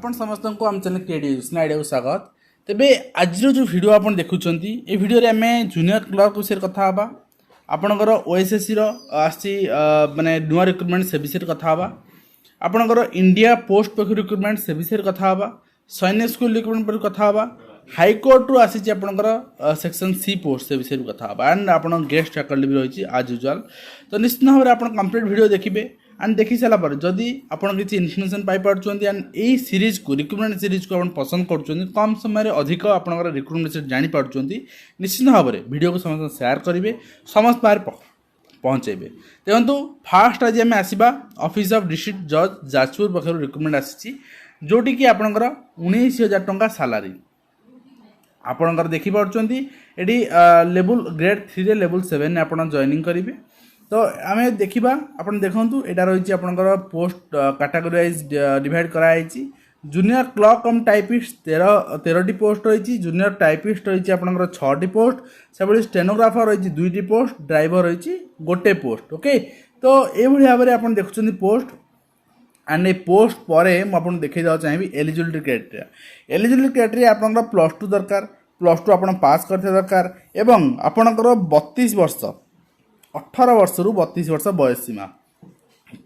आपण समस्त को आम चैनल क्रिएटिव आइडिया को स्वागत। तेबे आज जो वीडियो आपण देखुचंती ए वीडियो रे आमे जूनियर क्लर्क विषय कथा हबा। आपणकर ओएसएससी रो आसी माने नुआ रिक्रुटमेंट से विषय कथा हबा। आपणकर इंडिया पोस्ट पक्ष रिक्रुटमेंट से विषय कथा हबा। सैन्य स्कूल रिक्रुटमेंट पर कथा हबा। हाईकोर्ट रु आसी आपणकर सेक्शन सी पोस्ट से विषय कथा हबा। एंड आपण गेस्ट फैकल्टी भी रही आज यूजुअल। तो निश्चित भाव आपण कंप्लीट वीडियो देखिबे एंड देखी सारा पर जदि आपण किसी इन्फॉर्मेशन पाई पार्छन्ती एंड ए सीरीज को रिक्रुटमेंट सीरीज को आपण पसंद करछन्ती कम समय रे अधिक आपणकर रिक्रुटमेंट से जानि पार्छन्ती निश्चित भाव में वीडियो को समस्त शेयर करिवे समस्त बाहर पहुँचेबे। देखो फास्ट आज आम आसवा ऑफिस ऑफ डिस्ट्रिक्ट जज जाजपुर पक्षर रिक्रुटमेंट आसी जोटी कि आपणकर 19,000 टंका सैलरी आपणकर देखि पार्छन्ती एडी लेवल ग्रेड 3 रे लेवल 7 ने आपण जॉइनिंग करिवे। तो आम देखा आपन देखु यहाँ रही आपंकर पोस्ट कैटेगरी वाइज डिवाइड कराई। जूनियर क्लर्क कम टाइपिस्ट 13टी पोस्ट रही। जूनियर टाइपिस्ट रही आपंकर 6टी पोस्ट से स्टेनोग्राफर रही 2टी पोस्ट ड्राइवर रही 1 पोस्ट। ओके तो ये भाव में आप देखुं पोस्ट एंड ए पोस्ट पर मुझे देखा जावा चाहिए एलिजिबिलिटी क्राइटेरिया। एलिजिबिलिटी क्राइटेरिया आपंकर +2 दरकार +2 आप पास करते दरकार एवं आपंकर 32 वर्ष 18 वर्ष रु 32 वर्ष बयस सीमा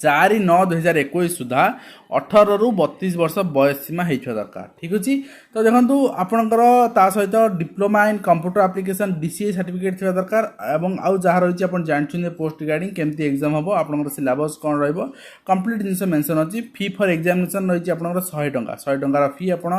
4/9/2021 सुधा 18 रु 32 वर्ष बयस सीमा होइछा दरकार। ठीक अछि। तो देखंतु आपनकर ता सहित diploma in computer application DCA certificate थिबा दरकार एवं आउ जहा रहिछि आपन जानछुने पोस्ट रिगार्डिंग केमती एग्जाम हबो आपनकर सिलेबस कोन रहइबो कंप्लीट जिंस मेंशन अछि। फी फॉर एग्जामिनेशन रहिछि आपनकर 100 टंका 100 टंका फी आपन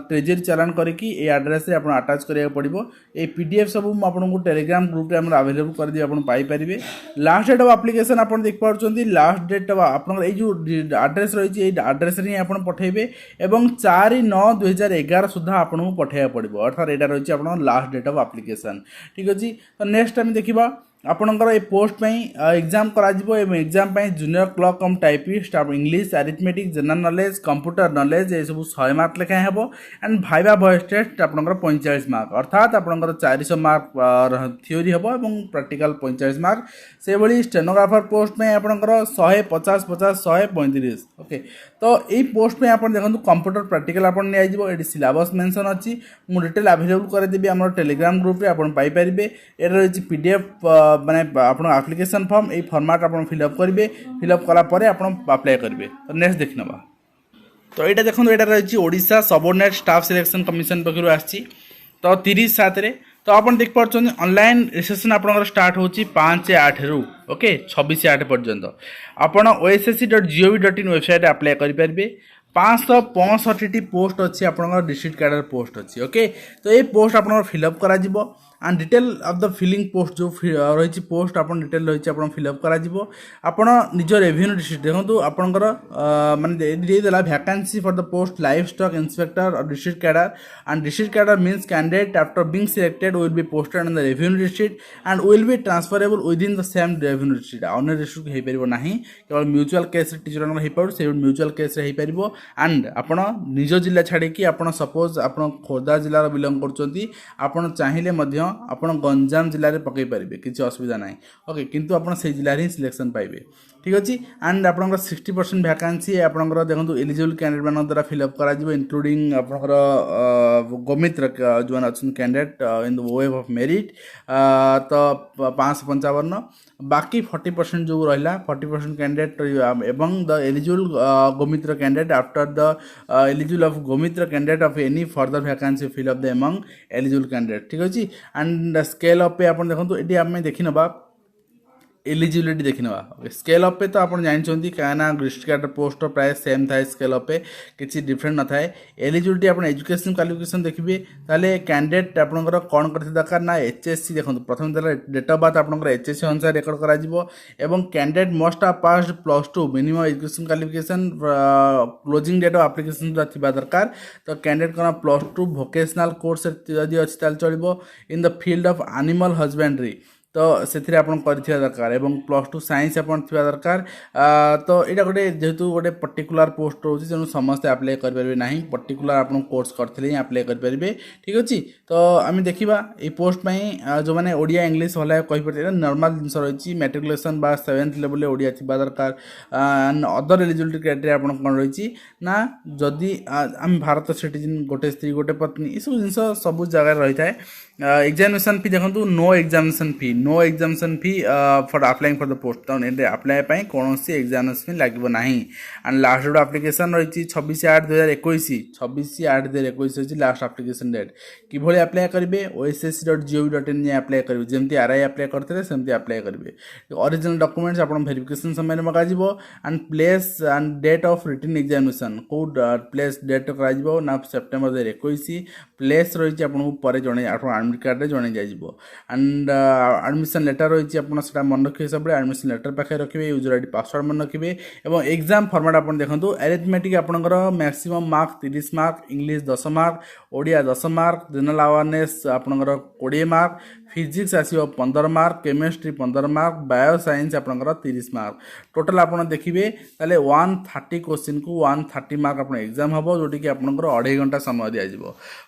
ट्रेजरी चालान करिकि ए एड्रेस रे आपन अटैच करिया पड़िबो। ए पीडीएफ सब हम आपनको टेलीग्राम ग्रुप रे हम अवेलेबल कर दि आपन पाई परिबे। लास्ट डेट ऑफ एप्लीकेशन आपन देख पाउछन्ती लास्ट डेट आपन ए जो एड्रेस रही एड्रेस रे आपन पठेबे एवं 4/9/2011 सुधा आपन पठेया पड़िबो अर्थात एटा रही आपन लास्ट डेट ऑफ एप्लीकेशन। ठीक अछि। तो नेक्स्ट टाइम देखिबा आपनकर ए पोस्ट पई एग्जाम करा जिवो एवं एग्जाम पई junior clerk cum typist English arithmetic general knowledge computer knowledge ए सब 100 मार्क लेखा हेबो एंड भाइबा वॉइस टेस्ट आपनकर 45 मार्क अर्थात आपनकर 400 मार्क थ्योरी हेबो एवं प्रैक्टिकल 45 मार्क। से भली स्टेनोग्राफर पोस्ट में आपनकर 150 50 135। ओके तो ए पोस्ट में आपन देखंतु कंप्यूटर प्रैक्टिकल आपन नै आइजिवो एडी सिलेबस मेंशन अछि मु डिटेल अवेलेबल कर देबी हमर टेलीग्राम ग्रुप रे आपन पाई परिबे। एटा रही पीडीएफ माने आपण एप्लिकेशन फॉर्म ए फॉर्मेट आपण फिलअप करेंगे फिलअप कला परे आपण अप्लाई करेंगे। तो नेक्स्ट देख नबा। तो यहाँ देखो यहाँ रही Odisha subordinate staff selection commission पक्षर आसी तो 30/7 रे। तो आप देख पार्छ ऑनलाइन रजिस्ट्रेशन आपंकर स्टार्ट होची 5/8 रु ओके 26/8 पर्यंत आपण ossc.gov.in वेबसाइट अप्लाई करेंगे। 565टी पोस्ट अच्छी आपंकर डिस्ट्रिक्ट कैडर पोस्ट अच्छी। ओके तो ये पोस्ट आप फिलअप करा and detail of the filling post जो रही पोस्ट आप डिटेल रही आप फिलअप करा आपण निज रेवेन्यू डिस्ट्रिक्ट देखो आपंकर माने देला vacancy for the post livestock inspector और district cadre and district cadre means candidate after being selected will be posted in the revenue district and will be transferable within the same revenue district. अन्य district हो पारिबो नाही केवल mutual case teacher हो पार से mutual case रे हो पारिबो and आपण निज जिला छाड़ी कि आपण सपोज आपण खोर्धा जिलार बिलोंग करछंती आपण चाहिले मध्य आपण गंजाम जिले में पकई पारे किसी असुविधा ना। ओके किंतु आपण से जिले ही सिलेक्शन पाइबे। ठीक अच्छे एंड आपंकर 60% वैकेंसी आपंकर देखो एलिजिबल कैंडिडेट मान द्वारा फिलअप करा इंक्लूडिंग आपंकर गोमित्र जो अच्छा candidate in the wave of merit तो 555 बाकी 40% जो रहा 40% कैंडिडेट एवं the eligible Gomitra candidate after the eligible of Gomitra candidate of any further vacancy fill up the among eligible candidate. ठीक अच्छे एंड स्केल अप पे आप देखो ये आम देखी नवा एलिजिबिलिटी देखी नवा। स्केल अप पे तो आप जानते कहीं डिस्ट्रिक्ट कैडर पोस्ट प्राय सेम थाए स्केल अप पे किसी डिफरेंट न थाए। एलिजिबिलिटी आप एजुकेशन क्वालिफिकेशन देखिए ताले कैंडिडेट आपंकर कौन करते दरकार ना HSC देखो प्रथम डेट ऑफ बर्थ आपंकर HSC अनुसार रेकर्ड करा candidate must have passed +2 minimum education qualification closing date of application थिबा दरकार। तो कैंडिडेट कौन +2 वोकेशनल कोर्स जदि अच्छी चलो in the field of animal husbandry तो से आप दरकार एवं +2 साइंस आप दरकार। तो यहाँ गोटे जेहेतु गोटे पर्टिकुलर पोस्ट रोचे तेणु समस्ते आप्लाय करेंगे ना, पर्टिकुलर आप कोर्स करते ही आप्लाय करेंगे। ठीक अच्छे, तो आम देखा ये पोस्ट जो मैंने ओडिया इंग्लिश भल कहीपर नॉर्मल जिनस रही मैट्रिकुलेसन बा 7th लेवल ओडिया थी दरकार। अदर एलिजिबिलिटी क्राइटेरिया आप कौन रही ना, जदि आम भारत सिटीजन गोटे स्त्री गोटे पत्नी ये सब जिन सब जगह रही है। एग्जामिनेशन फी देखो no examination fee for applying for the post, तो अप्लाई कौन एग्जामिनेशन फी लगे ना। एंड लास्ट डेट एप्लिकेशन रही 26/8/2021, 26/8/2021 लास्ट एप्लिकेशन डेट। किभली अप्लाई करेंगे ossc.gov.in अप्लाई करेंगे, जमी आरआई अप्लाई करते सेमती अप्लाई करेंगे। ओरिजिनल डॉक्यूमेंट्स आप वेरिफिकेशन समय मगाजी and place and date of written examination को प्लेस डेट कर ना सेप्टेम्बर 2021, प्लेस रही आपको जड़े एडमिट कार्ड जन जाइए। एंड एडमिशन लेटर रही आपटा मन रखिए, सब एडमिशन लेटर पाखे रखिए, यूजर आईडी पासवर्ड मन रखिए। और एग्जाम फॉर्मेट आप देखो अरिथमेटिक आपंकर maximum mark 30 mark, English 10 mark, Odia 10 mark, general awareness आपंकर 20 मार्क, फिजिक्स आसो 15 mark, chemistry 15 mark, bio science आपंकर 30 मार्क। टोटाल आप देखिए ताले 130 क्वेश्चन को 130 मार्क आप एग्जाम हम, जोटि कि आपंकर 2.5 घंटा समय दिज्व।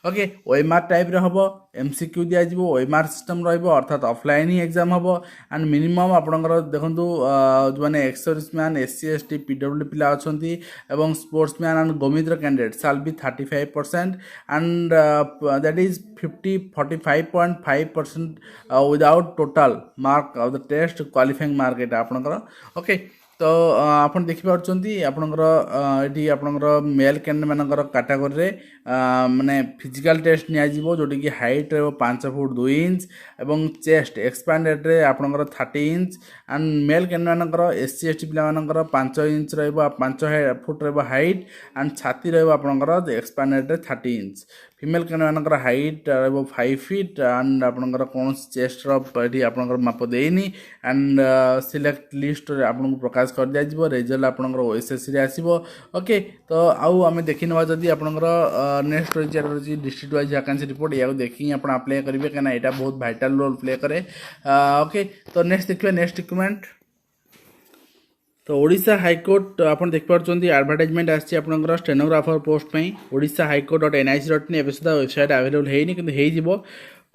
ओके, ओएमआर टाइप रे हम, एमसीक्यू दिज्व, ओएमआर सिस्टम रर्थात ऑफलाइन ही एग्जाम हम। एंड मिनिमम आपंकर देखो जो मैंने एक्स-सर्विसमैन, SC ST PWD पिला अच्छा एवं स्पोर्ट्समैन एंड गोमित्र कैंडिडेट साल बी 35% and that is 45.5% without total mark of the test qualifying mark एटा आपनकर। ओके, तो आप देखिपे आपंकर ये आपंकर मेल कैंडिडेट मानकर कैटेगोरी रे माने फिजिकल टेस्ट नियाजिवो, जोटि कि हाइट रहिबो 5 फुट 2 इंच एवं चेस्ट एक्सपैंडेड रे आपंकर 30 इंच। एंड मेल कैंडिडेट मानकर SC ST पिला मानकर 5 इंच रहिबो, 5 फुट रहिबो हाइट एंड छाती रहिबो आपंकर एक्सपैंडेड रे 30 इंच। फीमेल कैंडिडेट मानकर हाइट रहिबो 5 फीट एंड आपंकर कौन चेस्ट री आपंकर माप देनी। एंड सिलेक्ट लिस्ट आपको प्रकाश कर दिया, रिजल्ट आपंकर OSSC रे आसीबो। ओके, तो आउ आम देखी ना जदि आपंकर नेक्स्ट रही डिस्ट्रिक्ट वाइज वैकेंसी रिपोर्ट, या देखिए आप अप्लाई करेंगे कहीं यहाँ बहुत भाइटाल रोल प्ले करे। ओके, तो नेक्स्ट देखिए नेक्स्ट रिक्रुटमेंट। तो ओडिशा हाईकोर्ट आप देखिए एडवर्टाइजमेंट आसर स्टेनोग्राफर पोस्ट ओडिशा हाईकोर्ट.nic.in एवं सुधा वेबसाइट अवेलेबल है कि हो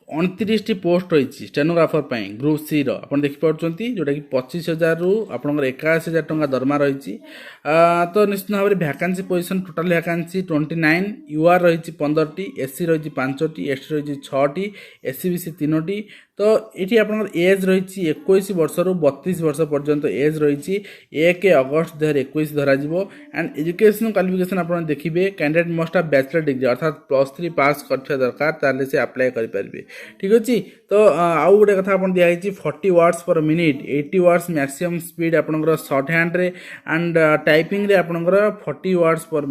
29 पोस्ट रही स्टेनोग्राफर ग्रुप सी आप देखिए, जोटा कि 25,000 रु आप 81,000 टंका दरमा रही। तो निश्चित भाव में vacancy position total vacancy 29, UR रही 15टी, SC रही 5टी, ST रही 6टी, SCBC 3टी। तो ये आप एज रही 21 वर्ष रु 32 वर्ष पर्यंत एज रही 1 अगस्त 2021 धर। एंड एजुकेशन क्वालिफिकेशन आप देखिए कैंडिडेट मस्ट हाव बैचलर डिग्री अर्थात +3 पास कर दरकार, ताले से अप्लाई करेंगे। ठीक अच्छे, तो आउ गोटे कथा आप दिखाई 40 words per minute, 80 words maximum speed आपंकर शॉर्ट हैंड रे एंड टाइपिंग रे आपंकर 40 वर्ड्स पर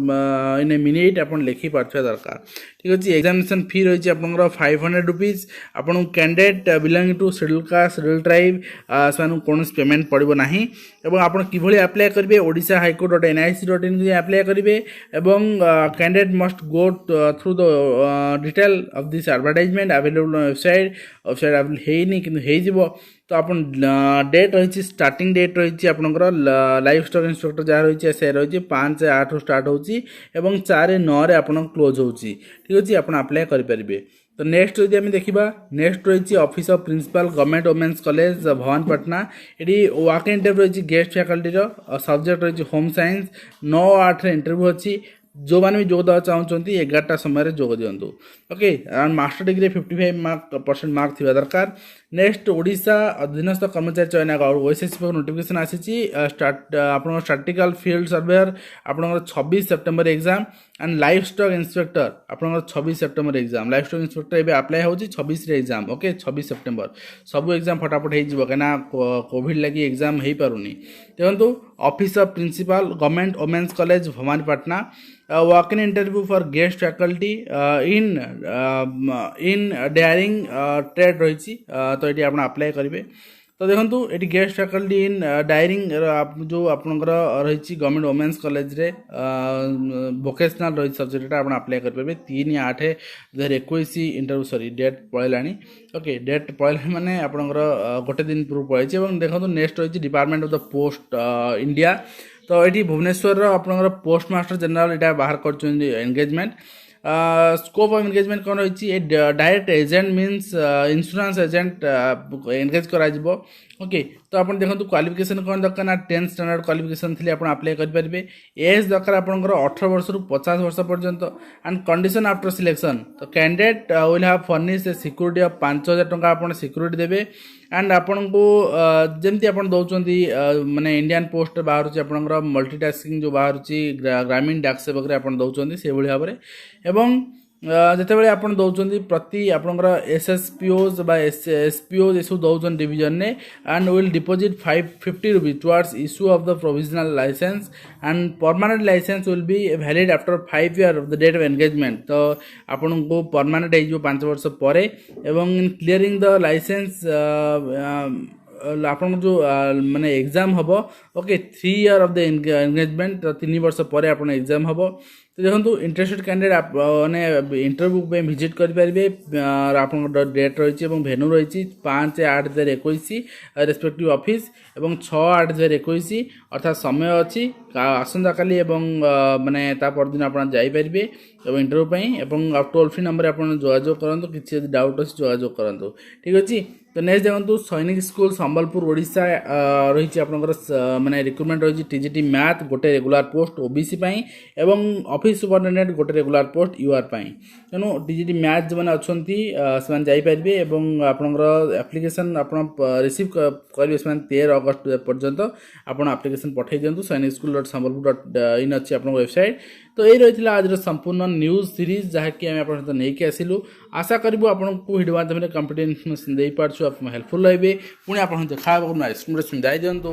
इन ए मिनिट आप लिखि पार्थिबा दरकार। ठीक अच्छे, एग्जामिनेशन फी रही आपंकर 500 रुपीज। आपन candidate belonging to schedule caste schedule tribe से कौन पेमेंट पड़ो ना। एवं आप किभली अप्लाई करेंगे ओडिशा हाईकोर्ट.nic.in अप्लाई करेंगे एवं candidate must go through the detail of this advertisement available website available है। तो आप डेट रही स्टार्टिंग डेट रही आपंकर लाइफ स्टॉक इंस्ट्रक्टर जहाँ रही से रही 5/8 स्टार्ट होची एवं 4/9 आप क्लोज होची। ठीक अच्छे, आप अप्लाई करेंगे। तो नेक्स्ट यदि आम देखा नेक्स्ट रही office of principal government women's college Bhawanipatna, ये वाक इन इंटरव्यू रही गेस्ट फैकल्टी सब्जेक्ट रही होम साइंस 9/8 इंटरव्यू अच्छी। जो मैंने भी जोग देवा चाहते 11टा समय जोग दिंतु। ओके, मास्टर डिग्री 55% मार्क थी दरकार। नेक्स्ट ओडिशा अधीनस्थ कर्मचारी चयन आयोग OSSC नोटिफिकेशन आसी आप स्टैटिकल फील्ड सर्वेयर आप 26 September exam and livestock inspector आप 26 September exam. Livestock inspector एवं अप्लाई हो 26 एग्जाम। ओके, 26 सेप्टेम्बर सब एग्जाम फटाफट हो कहीं कोविड लगी एग्जाम हो पारुनी। देखो office of principal government women's college Bhawanipatna, walk in interview for guest faculty in dairying trade रही। तो ये आप अप्लाई करेंगे। तो देखो ये गेस्ट फैकल्टी इन डायरिंग जो आपंकर रही गवर्नमेंट वोमेन्स कॉलेज रे वोकेशनल रही सब्जेक्ट आप अप्लाई करेंगे 3/8/2021 इंटरव्यू सॉरी डेट पलैलानी ओके डेट पलैला माने आपंकर गोटे दिन पूर्व पलैसी देखो नेक्स्ट रही department of the post India तो ये भुवनेश्वर आपंकर पोस्ट मास्टर जनरल यहाँ बाहर कर एंगेजमेंट स्कोप ऑफ एंगेजमेंट कौन रही direct agent means insurance agent engage करा ओके तो आप देखो क्वालिफिकेशन कौन दरकार ना 10th स्टैंडर्ड क्वालिफिकेशन थी आप अप्लाई करेंगे एज दरकार आपंकर 18 वर्ष रु 50 वर्ष पर्यंत एंड कंडीशन आफ्टर सिलेक्शन तो candidate will have furnish A security of 5000 टंका आप सिक्यूरिटी देवे एंड आपन को जमती आप दौरान माने इंडियन पोस्ट बाहर आपंकर मल्टीटास्किंग जो बाहर ग्रामीण डाक सेवक आप दौरान से भाव में एवं जितेबाला आप दौरान प्रति आपंकर एसएसपीओज एसपीओज ये सब दौरान डिविजन ने and will deposit 550 rupees towards issue of the provisional licence and permanent licence will be valid after 5 years of the date of engagement तो आपन को परमानेंट हो 5 वर्ष पर एवं इन क्लीयरिंग द लाइसेंस आपन जो माने एग्जाम हम okay 3 years of the engagement 3 वर्ष पर आपन एग्जाम हम तो देखो इंटरेस्टेड कैंडिडेट मैंने इंटरव्यू पे विजिट करेंगे आप डेट रही भेन्यू रही 5/8/2021 रेस्पेक्टिव ऑफिस और 6/8/2021 अर्थात समय अच्छी आसंता काली माने परदिन आप जापरेंगे इंटरव्यू पर टोल फ्री नंबर आप जोगाजोग करूँ किसी डाउट अच्छी जोगाजोग करूँ ठीक अच्छे तो नेक्स्ट देखो सैनिक स्कूल संबलपुर ओडिशा रही आपंकर माने रिक्रुटमेंट रही टीजीटी मैथ गोटे रेगुलर पोस्ट ओबीसी एवं ऑफिस सुपरिटेडेंट गोटे रेगुलर पोस्ट यूआर तेणु टीजीटी मैथ जो मैंने अच्छा से जापरेंगे आपंकर एप्लिकेशन आप रिसीव करेंगे 13 अगस्त पर्यंत आप एप्लिकेशन पठे दिंतु सैनिक स्कूल .sambalpur.in अच्छी आप वेबसाइट तो यही रही आज संपूर्ण न्यूज सीरीज जहाँकि आम आप नहीं आसिलु आशा करूँ आपको भिडियो माध्यम कम्पिटेटिव इनफर्मेशन दे पार्छु आप हेल्पफुल रही पुणी आप देखा नेक्स्ट वीडियो सुन जाई दिंतु।